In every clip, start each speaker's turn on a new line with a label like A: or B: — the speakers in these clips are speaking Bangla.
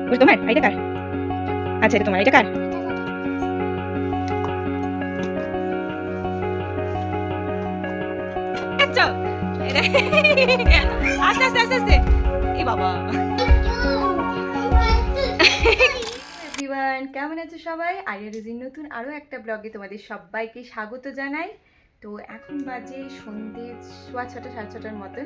A: ওটা তোমার, এটা কার? আচ্ছা এটা তোমার, এটা কার? আস্তে আস্তে আস্তে আস্তে। এ বাবা। এভরিওয়ান, কেমন আছো সবাই? আরিয়া রোজির নতুন আরও একটা ব্লগে তোমাদের সবাইকে স্বাগত জানাই। তো এখন বাজে সন্ধ্যে 6:30 সাড়ে 6টার মতন।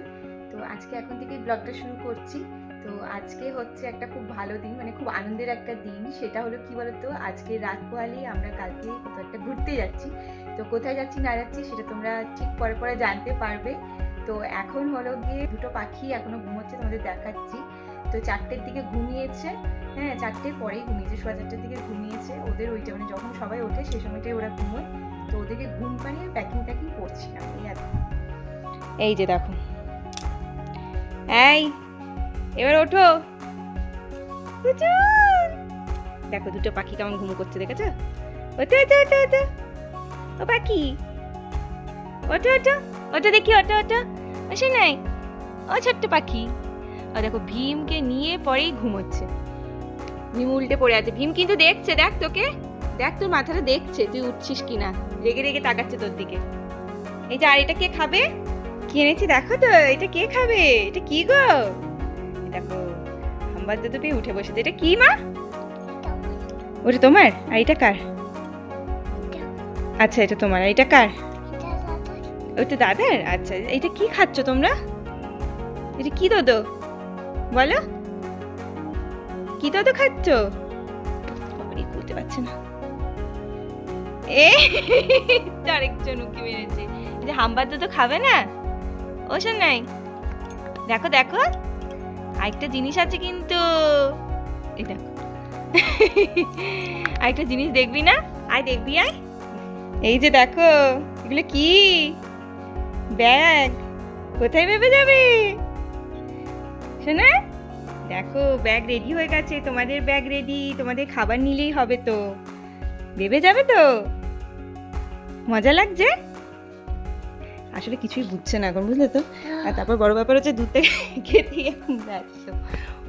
A: তো আজকে এখন থেকে ব্লগটা শুরু করছি। তো আজকে হচ্ছে একটা খুব ভালো দিন, মানে খুব আনন্দের একটা দিন। সেটা হলো কি বলতো, আজকে রাত পোহালেই আমরা কালকে কোথাও একটা ঘুরতে যাচ্ছি। তো কোথায় যাচ্ছি না যাচ্ছি সেটা তোমরা ঠিক পরে পরে জানতে পারবে। তো এখন হলো গিয়ে দুটো পাখি এখনো ঘুমোচ্ছে, তোমাদের দেখাচ্ছি। তো 4টের দিকে ঘুমিয়েছে, হ্যাঁ 4টের পরেই ঘুমিয়েছে, 4:30টার দিকে ঘুমিয়েছে। ওদের ওইটা মানে যখন সবাই ওঠে সেই সময়টাই ওরা ঘুমোয়। তো ওদেরকে ঘুম পাড়িয়ে প্যাকিং করছিলাম এই আর। এই যে দেখো, এই এবার ওঠো। দেখো দুটো পাখি কেমন ঘুম করছে, দেখেছো? ওঠো ওঠো ওঠো ওঠো, ও পাখি ওঠো ওঠো ওঠো, দেখি ওঠো ওঠো, আসে নাই ও ছোট্ট পাখি। ও দেখো ভীমকে নিয়ে পরেই ঘুমোচ্ছে। ভীম উল্টে পড়ে আছে, ভীম কিন্তু দেখছে, দেখ তোকে, দেখ তোর মাথাটা দেখছে তুই উঠছিস কিনা, রেগে রেগে তাকাচ্ছে তোর দিকে। এই যে আর এটা কে খাবে, কি এনেছি দেখো তো, এটা কে খাবে, এটা কি গো? দেখো হাম্বার দাদু পেয়ে উঠে বসেছে। এটা কি মা? ওটা তোমার, আর এটা কার? আচ্ছা এটা তোমার, আর এটা কার? ওটা দাদার। আচ্ছা এটা কি খাচ্ছ তোমরা? এটা কি দোদো বলো, কি দোদো খাচ্ছ? বলতে পারছে না, আরেকজন উকি মেরেছে। যে হাম্বার দোদো খাবে না ওসব নাই। দেখো দেখো আরেকটা জিনিস আছে কিন্তু, এই দেখো আরেকটা জিনিস দেখবি না, আয় দেখবি আয়। এই যে দেখো এগুলো কি, ব্যাগ। কোথায় ভেবে যাবে শোনা? দেখো ব্যাগ রেডি হয়ে গেছে, তোমাদের ব্যাগ রেডি, তোমাদের খাবার নিলেই হবে। তো ভেবে যাবে তো, মজা লাগছে। আসলে কিছুই বুঝছে না এখন, বুঝলে তো। আর তারপর বড় ব্যাপার হচ্ছে দুধটা খেতেই এখন ব্যস্ত।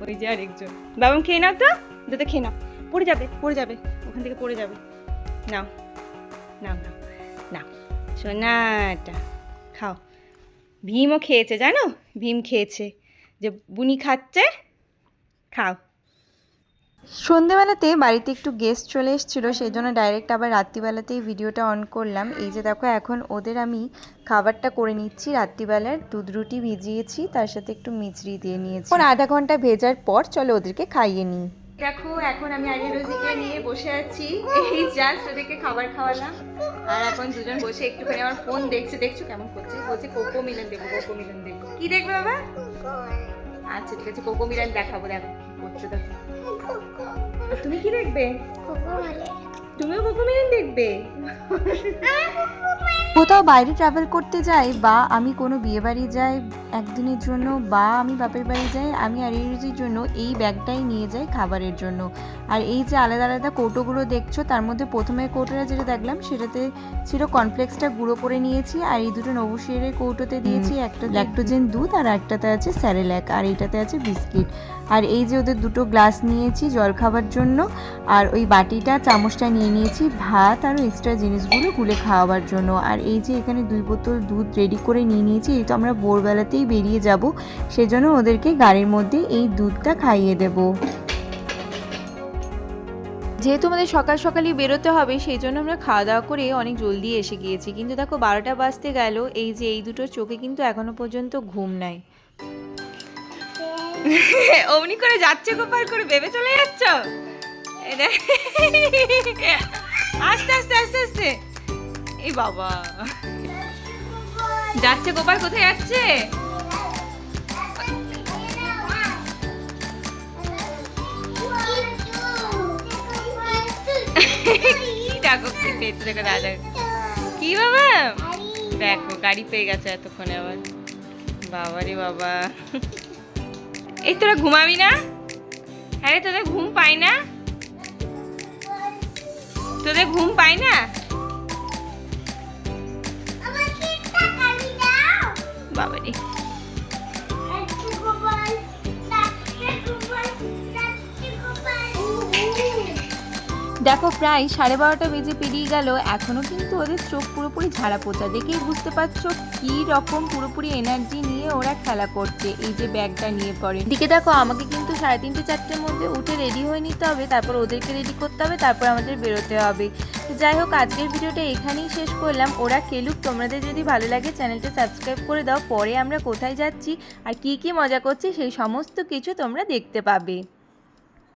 A: ওই যে আরেকজন, বাবাম খেয়ে নাও তো, দুধটা খেয়ে নাও, পড়ে যাবে পড়ে যাবে, ওখান থেকে পড়ে যাবে। নাও নাও নাও নাও সোনাটা খাও। ভীমও খেয়েছে জানো, ভীম খেয়েছে, যে বুনি খাচ্ছে, খাও। সন্ধেবেলাতে বাড়িতে একটু গেস্ট চলে এসেছিলো, সেই জন্য ডাইরেক্ট আবার রাত্রিবেলাতেই ভিডিওটা অন করলাম। এই যে দেখো এখন ওদের আমি খাবারটা করে নিচ্ছি। রাত্রিবেলার দুধ রুটি ভিজিয়েছি, তার সাথে একটু মিচড়ি দিয়ে নিয়েছি। আধা ঘন্টা ভেজার পর চলো ওদেরকে খাইয়ে নিই। দেখো এখন আমি আরিয়া রোজিকে নিয়ে বসে আছি, এই জাস্ট ওদেরকে খাবার খাওয়ালাম। আর এখন দুজন বসে একটুখানি আমার ফোন দেখছে, দেখছো কেমন করছে, বলছে কোকো মিলন দেবো, কোকো মিলন দেবো। কি দেখবে বাবা? আচ্ছা ঠিক আছে, কোকো মিলন দেখাবো, দেখো কি করছো দেখো। তুমি কি দেখবে? তুমিও কোকো মিলন দেখবে? কোথাও বাইরে ট্রাভেল করতে যাই, বা আমি কোনো বিয়ে বাড়ি যাই একদিনের জন্য, বা আমি বাপের বাড়ি যাই, আমি আরিয়া রোজির জন্য এই ব্যাগটাই নিয়ে যাই খাবারের জন্য। আর এই যে আলাদা আলাদা কৌটোগুলো দেখছো, তার মধ্যে প্রথমে কৌটোটা যেটা দেখলাম সেটাতে ছিল কর্নফ্লেক্সটা গুঁড়ো করে নিয়েছি, আর এই দুটো নবুশের কৌটোতে দিয়েছি একটা ল্যাক্টোজেন দুধ, আর একটাতে আছে স্যারেল্যাক, আর এইটাতে আছে বিস্কিট। আর এই যে ওদের দুটো গ্লাস নিয়েছি জল খাবার জন্য, আর ওই বাটিটা চামচটা নিয়ে নিয়েছি ভাত আর এক্সট্রা জিনিসগুলো গুলে খাওয়াবার জন্য। আর এই যে এখানে 2 বোতল দুধ রেডি করে নিয়ে নিয়েছি, এই তো আমরা ভোরবেলাতেই বেরিয়ে যাব, সেজন্য ওদেরকে গাড়ির মধ্যে এই দুধটা খাইয়ে দেব। যেহেতু আমাদের সকাল সকালই বেরোতে হবে, সেই জন্য আমরা খাওয়া দাওয়া করে অনেক জলদি এসে গিয়েছি। কিন্তু দেখো 12টা বাজতে গেল, এই যে এই দুটো চোখে কিন্তু এখনো পর্যন্ত ঘুম নাই। অমনি করে যাচ্ছে গোপাল করে, ভেবে চলে যাচ্ছ। আস্তে আস্তে আস্তে আস্তে, এই বাবা যাচ্ছে গোপাল, কোথায় যাচ্ছে? দেখো কি পেয়েছে, দেখো দাদা কি বাবা, দেখো গাড়ি পেয়ে গেছে এতক্ষণে আবার। বাবা রে বাবা, এই তোরা ঘুমাবি না? হ্যাঁ রে, তোদের ঘুম পাই না? তোদের ঘুম পাই না? বাবা রে, দেখো প্রায় 12:30 বেজে পেরিয়ে গেল, এখনও কিন্তু ওদের চোখ পুরোপুরি ঝাড়া পোঁছা, দেখেই বুঝতে পারছো কী রকম পুরোপুরি এনার্জি নিয়ে ওরা খেলা করছে। এই যে ব্যাগটা নিয়ে পড়ে, দিকে দেখো আমাকে কিন্তু 3:30 4টের মধ্যে উঠে রেডি হয়ে নিতে হবে, তারপর ওদেরকে রেডি করতে হবে, তারপর আমাদের বেরোতে হবে। তো যাই হোক, আজকের ভিডিওটা এখানেই শেষ করলাম। ওরা খেলুক, তোমাদের যদি ভালো লাগে চ্যানেলটা সাবস্ক্রাইব করে দাও। পরে আমরা কোথায় যাচ্ছি আর কী কী মজা করছি সেই সমস্ত কিছু তোমরা দেখতে পাবে।